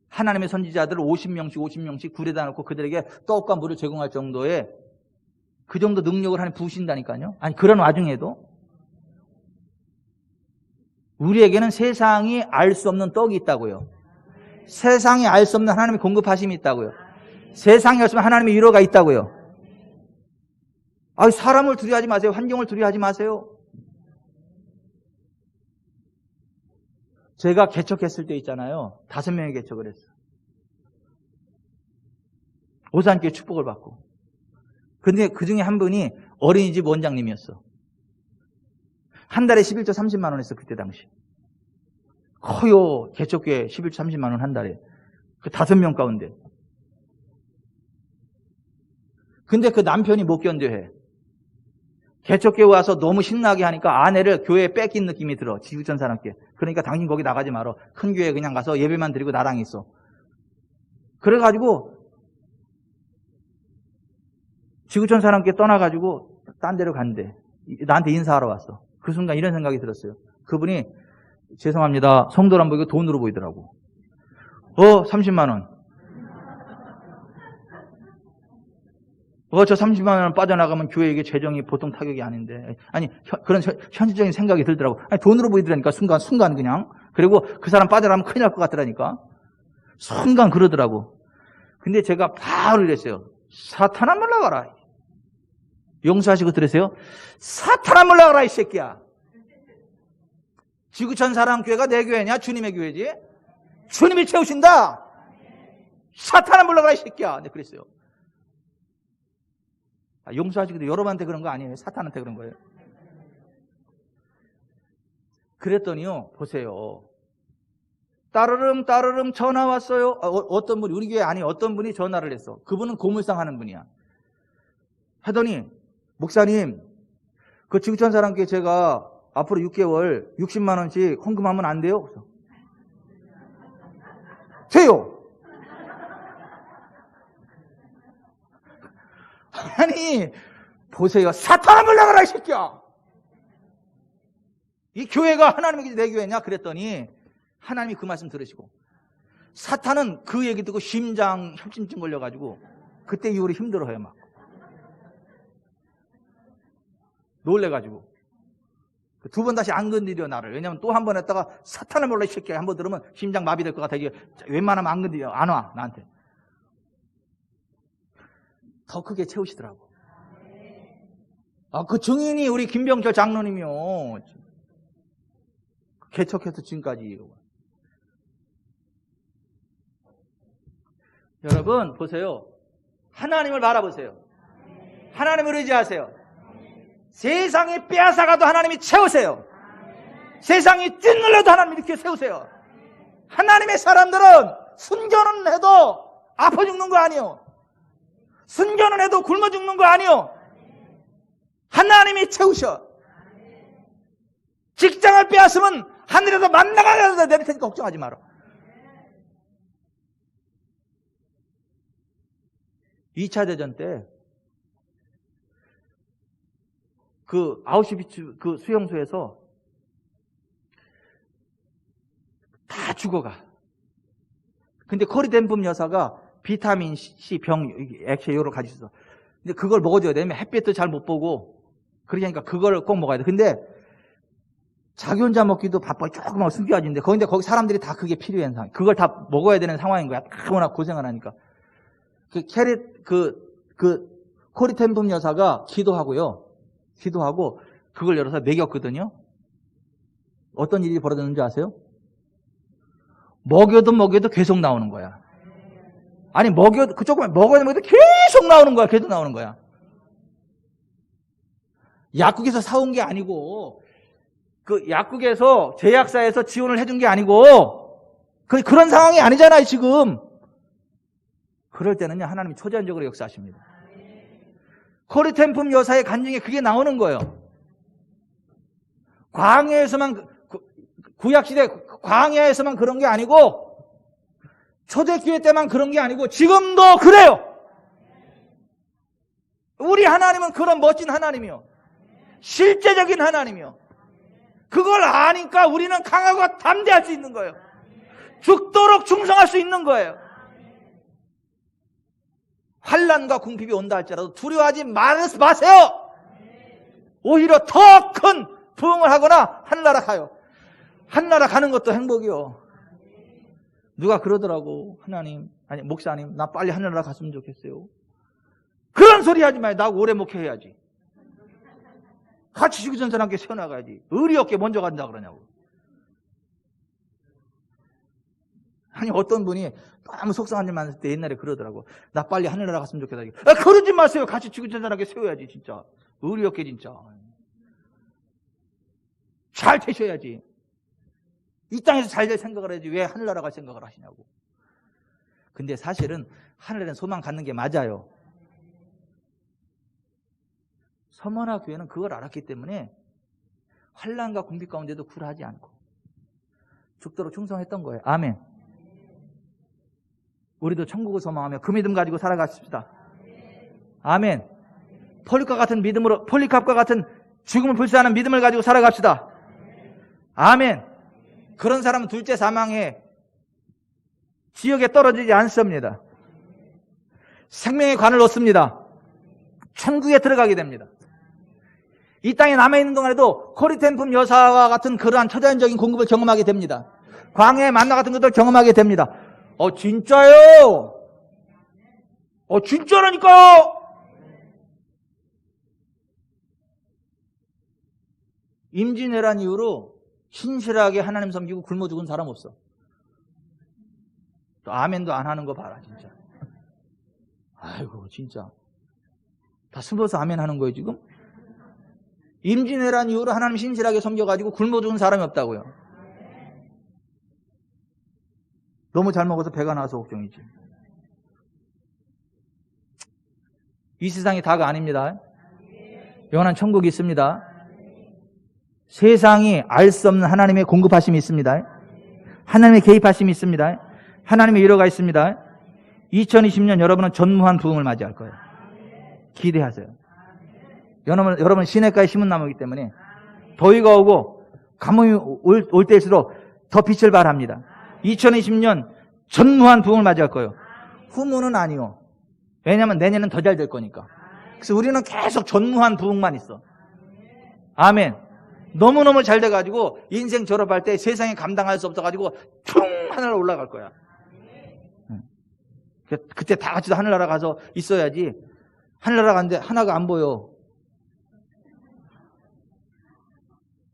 하나님의 선지자들 50명씩 굴에다 놓고 그들에게 떡과 물을 제공할 정도의 그 정도 능력을 하나님 부으신다니까요. 아니 그런 와중에도 우리에게는 세상이 알 수 없는 떡이 있다고요. 세상이 알 수 없는 하나님의 공급하심이 있다고요. 세상이 알 수 없는 하나님의 위로가 있다고요. 사람을 두려워하지 마세요. 환경을 두려워하지 마세요. 제가 개척했을 때 있잖아요. 5명이 개척을 했어요. 오산교회 축복을 받고. 근데 그 중에 한 분이 어린이집 원장님이었어. 한 달에 11조 30만 원 했어. 그때 당시. 커요. 개척교회 11조 30만 원 한 달에. 그 5명 가운데. 근데 그 남편이 못 견뎌해. 개척교회 와서 너무 신나게 하니까 아내를 교회에 뺏긴 느낌이 들어. 지구촌 사람께. 그러니까 당신 거기 나가지 말어. 큰 교회에 그냥 가서 예배만 드리고 나랑 있어. 그래가지고 지구촌 사람께 떠나가지고 딴 데로 간대. 나한테 인사하러 왔어. 그 순간 이런 생각이 들었어요. 그분이 죄송합니다. 성도를 안 보이고 돈으로 보이더라고. 30만 원. 저 30만 원 빠져나가면 교회에게 재정이 보통 타격이 아닌데. 아니, 그런 현실적인 생각이 들더라고. 아니, 돈으로 보이더라니까, 순간 그냥. 그리고 그 사람 빠져나가면 큰일 날 것 같더라니까. 순간 그러더라고. 근데 제가 바로 이랬어요. 사탄아 물러가라. 용서하시고 들으세요. 사탄아 물러가라, 이 새끼야. 지구촌 사랑교회가 내 교회냐? 주님의 교회지? 주님이 채우신다. 사탄아 물러가라, 이 새끼야. 네, 그랬어요. 용서하시기도 여러분한테 그런 거 아니에요. 사탄한테 그런 거예요. 그랬더니요, 보세요. 따르릉 전화 왔어요. 어떤 분이, 우리 교회 아니 어떤 분이 전화를 했어. 그분은 고물상 하는 분이야. 하더니, 목사님, 그 지구촌 사랑교회 제가 앞으로 6개월 60만 원씩 헌금하면 안 돼요? 그래서, 돼요. 아니, 보세요. 사탄아 물러가라, 이 새끼야! 이 교회가 하나님의 내 교회냐? 그랬더니, 하나님이 그 말씀 들으시고, 사탄은 그 얘기 듣고 심장 협심증 걸려가지고, 그때 이후로 힘들어해요, 막. 놀래가지고. 2번 다시 안 건드려, 나를. 왜냐면 또 한 번 했다가, 사탄아 몰라, 이 새끼야. 한 번 들으면 심장 마비될 것 같아. 이게 웬만하면 안 건드려. 안 와, 나한테. 더 크게 채우시더라고. 그 증인이 우리 김병철 장로님이요. 개척해서 지금까지. 여러분 보세요. 하나님을 바라보세요. 하나님을 의지하세요. 세상이 빼앗아가도 하나님이 채우세요. 세상이 찐눌러도 하나님 이렇게 세우세요. 하나님의 사람들은 순교는 해도 아파 죽는 거 아니요. 순교는 해도 굶어 죽는 거 아니요. 하나님이 채우셔. 직장을 빼앗으면 하늘에서 만나가 내릴 테니까 걱정하지 마라. 2차 대전 때 그 아우슈비츠 그 수용소에서 다 죽어가. 근데 코리 덴품 여사가 비타민 C 병 액체 요를 가지고 있어. 근데 그걸 먹어줘야 되면 햇빛도 잘 못 보고 그러니까 그걸 꼭 먹어야 돼. 근데 자기 혼자 먹기도 바빠. 조금만 숨겨지는데 거기 사람들이 다 그게 필요한 상황. 그걸 다 먹어야 되는 상황인 거야. 워낙 고생을 하니까. 코리 덴품 여사가 기도하고 그걸 열어서 먹였거든요. 어떤 일이 벌어졌는지 아세요? 먹여도 계속 나오는 거야. 아니 조금만 먹어도 계속 나오는 거야. 계속 나오는 거야. 약국에서 사온 게 아니고 그 약국에서 제약사에서 지원을 해준 게 아니고 그런 상황이 아니잖아요 지금. 그럴 때는요 하나님이 초자연적으로 역사하십니다. 코리 덴품 여사의 간증에 그게 나오는 거예요. 광야에서만 구약시대 광야에서만 그런 게 아니고 초대교회 때만 그런 게 아니고 지금도 그래요. 우리 하나님은 그런 멋진 하나님이요. 실제적인 하나님이요. 그걸 아니까 우리는 강하고 담대할 수 있는 거예요. 죽도록 충성할 수 있는 거예요. 환난과 궁핍이 온다 할지라도 두려워하지 마세요. 오히려 더 큰 부흥을 하거나 하늘나라 가요. 하늘나라 가는 것도 행복이요. 누가 그러더라고. 하나님, 아니 목사님, 나 빨리 하늘나라 갔으면 좋겠어요. 그런 소리 하지 마요. 나 오래 목회해야지. 같이 지구전선 함께 세워나가야지. 의리 없게 먼저 간다 그러냐고. 아니 어떤 분이 너무 속상한 일 많을 때 옛날에 그러더라고. 나 빨리 하늘나라 갔으면 좋겠다. 그러지 마세요. 같이 지구전선 함께 세워야지 진짜. 의리 없게 진짜. 잘 되셔야지. 이 땅에서 잘 될 생각을 해야지 왜 하늘나라 갈 생각을 하시냐고. 근데 사실은 하늘에는 소망 갖는 게 맞아요. 서머나 교회는 그걸 알았기 때문에 환난과 궁핍 가운데도 굴하지 않고 죽도록 충성했던 거예요. 아멘. 우리도 천국을 소망하며 그 믿음 가지고 살아가십시다. 아멘. 폴리캅과 같은 죽음을 불사하는 믿음을 가지고 살아갑시다. 아멘. 그런 사람은 둘째 사망에 지옥에 떨어지지 않습니다. 생명의 관을 얻습니다. 천국에 들어가게 됩니다. 이 땅에 남아있는 동안에도 코리 덴품 여사와 같은 그러한 초자연적인 공급을 경험하게 됩니다. 광야의 만나 같은 것들을 경험하게 됩니다. 진짜요? 진짜라니까! 임진왜란 이후로 신실하게 하나님 섬기고 굶어 죽은 사람 없어. 또 아멘도 안 하는 거 봐라 진짜. 아이고 진짜 다 숨어서 아멘 하는 거예요 지금? 임진왜란 이후로 하나님 신실하게 섬겨가지고 굶어 죽은 사람이 없다고요. 너무 잘 먹어서 배가 나와서 걱정이지. 이 세상이 다가 아닙니다. 영원한 천국이 있습니다. 세상이 알 수 없는 하나님의 공급하심이 있습니다. 하나님의 개입하심이 있습니다. 하나님의 위로가 있습니다. 2020년 여러분은 전무한 부흥을 맞이할 거예요. 기대하세요. 여러분 시냇가에 심은 나무이기 때문에 더위가 오고 가뭄이 올 때일수록 더 빛을 발합니다. 2020년 전무한 부흥을 맞이할 거예요. 후문은 아니요. 왜냐하면 내년은 더 잘 될 거니까. 그래서 우리는 계속 전무한 부흥만 있어. 아멘. 너무너무 잘 돼가지고 인생 졸업할 때 세상에 감당할 수 없어가지고 퉁 하늘로 올라갈 거야. 그때 다 같이 하늘나라 가서 있어야지. 하늘나라 갔는데 하나가 안 보여.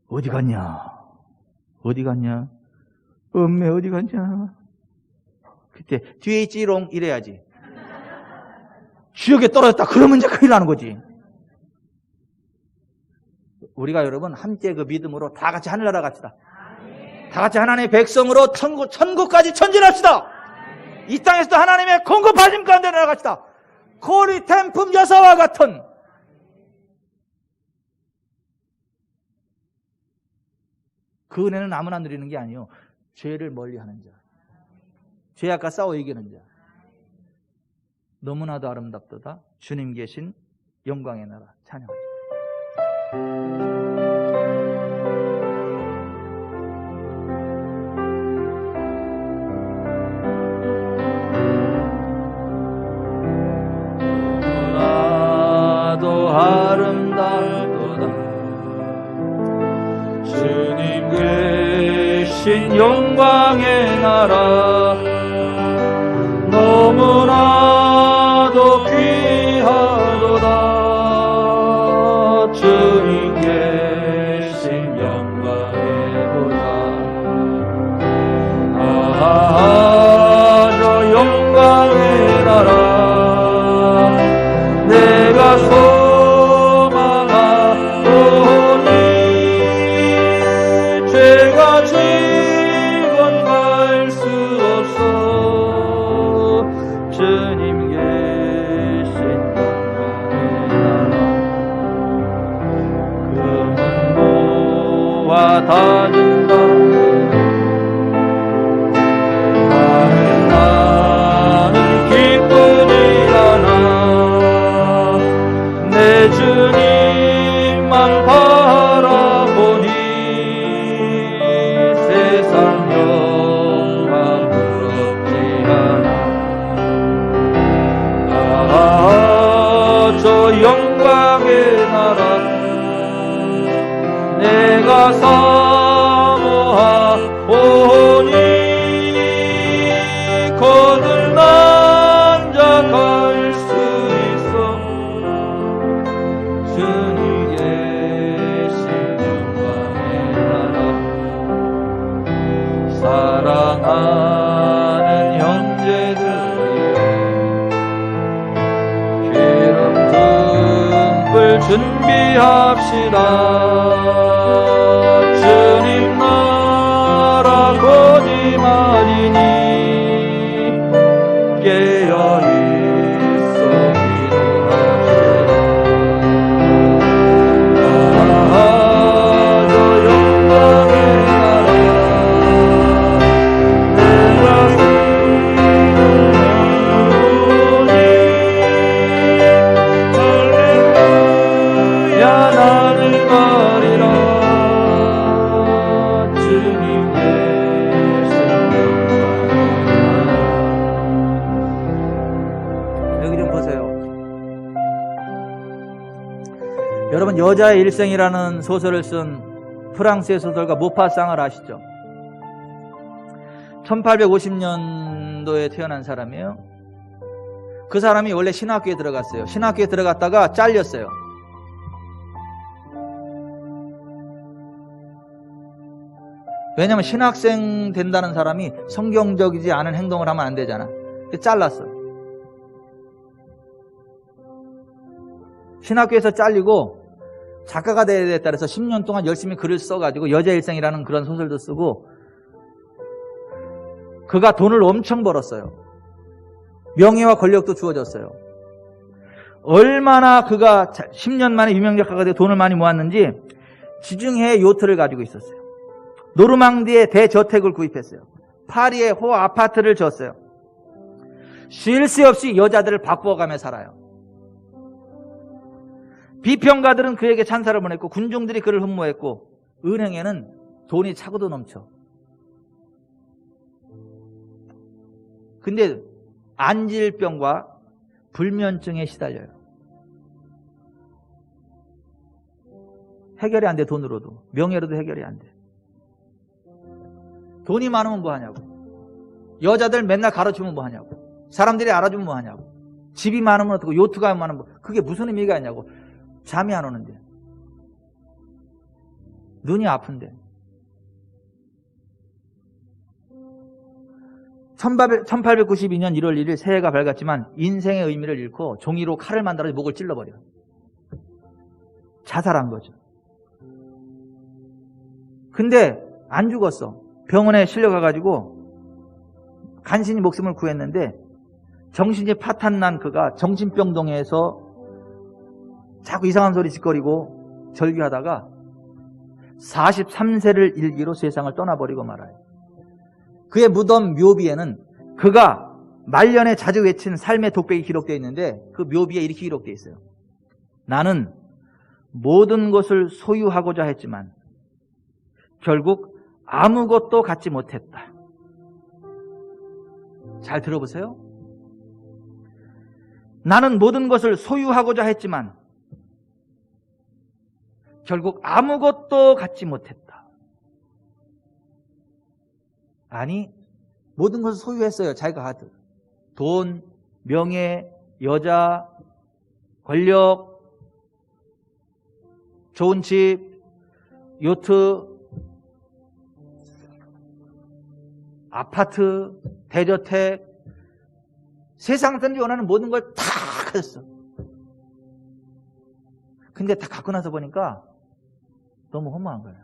어디 갔냐? 어디 갔냐? 엄매 어디 갔냐? 그때 뒤에 있지롱 이래야지. 지옥에 떨어졌다 그러면 이제 큰일 나는 거지. 우리가 여러분 함께 그 믿음으로 다 같이 하늘나라 갑시다. 다 같이 하나님의 백성으로 천국까지 전진합시다. 이 땅에서도 하나님의 공급하심 가운데 나아갑시다. 고리템품 여사와 같은 그 은혜는 아무나 누리는 게 아니요, 죄를 멀리하는 자, 죄악과 싸워 이기는 자. 너무나도 아름답도다 주님 계신 영광의 나라. 찬양합니다. 너무나도 아름답도다 주님 계신 영광의 나라. 너무나도 귀하도다 주님 계신 영광의 보좌. 저 영광의 나라 내가 소망하오니 죄가 지건 갈 수 없어 주님 계신 영광의 나라. 금은 모아 다진다 나는 기쁘리라나 내 주님만 바라보니 세상 영광 부럽지 않아. 저 영광의 나라 내가 사모하오니 거듭난 자 갈 수 있어 주님 계신 영광의 나라. 사랑하는 형제들이여 기름 등불 준비합시다. 주님 나라 곧이 말이니 깨어있어 기도합시다. 저 영광의 나라 내가 세우니 할렐루야 나는 가리라. 주님 계신 여기 좀 보세요. 여러분 여자의 일생이라는 소설을 쓴 프랑스의 소설가 모파상을 아시죠? 1850년도에 태어난 사람이에요. 그 사람이 원래 신학교에 들어갔어요. 신학교에 들어갔다가 잘렸어요. 왜냐하면 신학생 된다는 사람이 성경적이지 않은 행동을 하면 안 되잖아. 잘랐어. 신학교에서 잘리고 작가가 돼야 됐다 그래서 10년 동안 열심히 글을 써가지고 여자 일생이라는 그런 소설도 쓰고 그가 돈을 엄청 벌었어요. 명예와 권력도 주어졌어요. 얼마나 그가 10년 만에 유명 작가가 되고 돈을 많이 모았는지 지중해 요트를 가지고 있었어요. 노르망디에 대저택을 구입했어요. 파리에 호 아파트를 졌어요. 쉴 새 없이 여자들을 바꾸어가며 살아요. 비평가들은 그에게 찬사를 보냈고 군중들이 그를 흠모했고 은행에는 돈이 차고도 넘쳐. 근데 안질병과 불면증에 시달려요. 해결이 안 돼. 돈으로도 명예로도 해결이 안 돼. 돈이 많으면 뭐 하냐고. 여자들 맨날 가르치면 뭐 하냐고. 사람들이 알아주면 뭐 하냐고. 집이 많으면 어떻고 요트가 많으면 뭐. 그게 무슨 의미가 있냐고. 잠이 안 오는데, 눈이 아픈데, 1892년 1월 1일 새해가 밝았지만 인생의 의미를 잃고 종이로 칼을 만들어 목을 찔러버려. 자살한 거죠. 근데 안 죽었어. 병원에 실려가가지고 간신히 목숨을 구했는데 정신이 파탄난 그가 정신병동에서 자꾸 이상한 소리 짓거리고 절규하다가 43세를 일기로 세상을 떠나버리고 말아요. 그의 무덤 묘비에는 그가 말년에 자주 외친 삶의 독백이 기록되어 있는데 그 묘비에 이렇게 기록되어 있어요. 나는 모든 것을 소유하고자 했지만 결국 아무것도 갖지 못했다. 잘 들어보세요. 나는 모든 것을 소유하고자 했지만 결국 아무것도 갖지 못했다. 아니, 모든 것을 소유했어요. 자기가 하듯. 돈, 명예, 여자, 권력, 좋은 집, 요트, 아파트, 대저택, 세상 사람들이 원하는 모든 걸 다 가졌어. 근데 다 갖고 나서 보니까 너무 허무한 거야.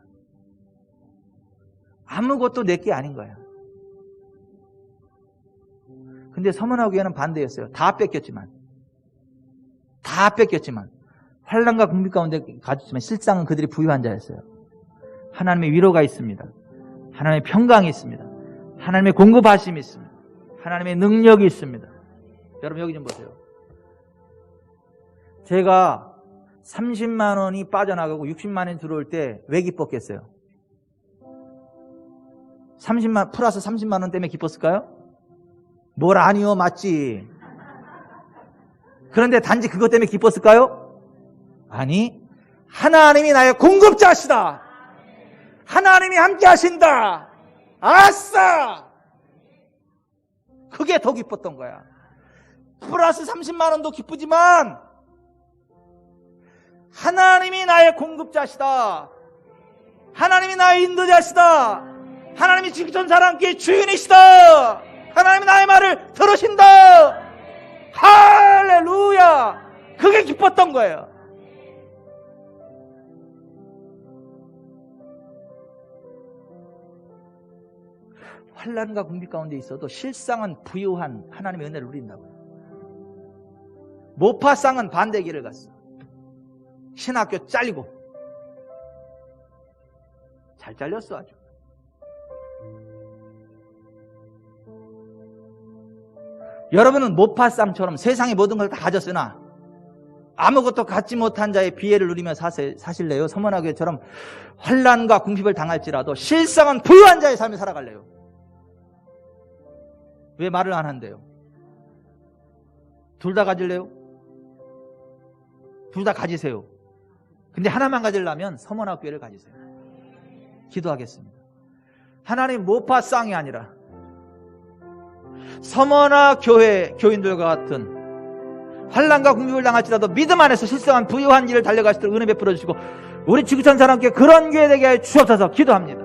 아무것도 내 게 아닌 거야. 근데 서문화교회는 반대였어요. 다 뺏겼지만 환난과 궁핍 가운데 가졌지만 실상은 그들이 부유한 자였어요. 하나님의 위로가 있습니다. 하나님의 평강이 있습니다. 하나님의 공급하심이 있습니다. 하나님의 능력이 있습니다. 여러분 여기 좀 보세요. 제가 30만 원이 빠져나가고 60만 원이 들어올 때 왜 기뻤겠어요? 30만 플러스 30만 원 때문에 기뻤을까요? 뭘 아니요, 맞지. 그런데 단지 그것 때문에 기뻤을까요? 아니, 하나님이 나의 공급자시다. 하나님이 함께 하신다. 아싸! 그게 더 기뻤던 거야. 플러스 30만 원도 기쁘지만 하나님이 나의 공급자시다. 하나님이 나의 인도자시다. 하나님이 지구촌 사람께 주인이시다. 하나님이 나의 말을 들으신다. 할렐루야. 그게 기뻤던 거예요. 환난과 궁핍 가운데 있어도 실상은 부유한 하나님의 은혜를 누린다고요. 모파상은 반대 길을 갔어. 신학교 잘리고 잘 잘렸어 아주. 여러분은 모파상처럼 세상의 모든 걸 다 가졌으나 아무것도 갖지 못한 자의 비애를 누리며 사실래요? 서문화교회처럼 환난과 궁핍을 당할지라도 실상은 부유한 자의 삶을 살아갈래요? 왜 말을 안 한대요? 둘 다 가질래요? 둘 다 가지세요. 근데 하나만 가지려면 서문화교회를 가지세요. 기도하겠습니다. 하나님 모파상이 아니라 서문화교회 교인들과 같은 환난과 궁핍을 당할지라도 믿음 안에서 실상한 부유한 길을 달려갈 수 있도록 은혜 베풀어 주시고 우리 지구촌 사람께 그런 교회 되게 하여 주옵소서. 기도합니다.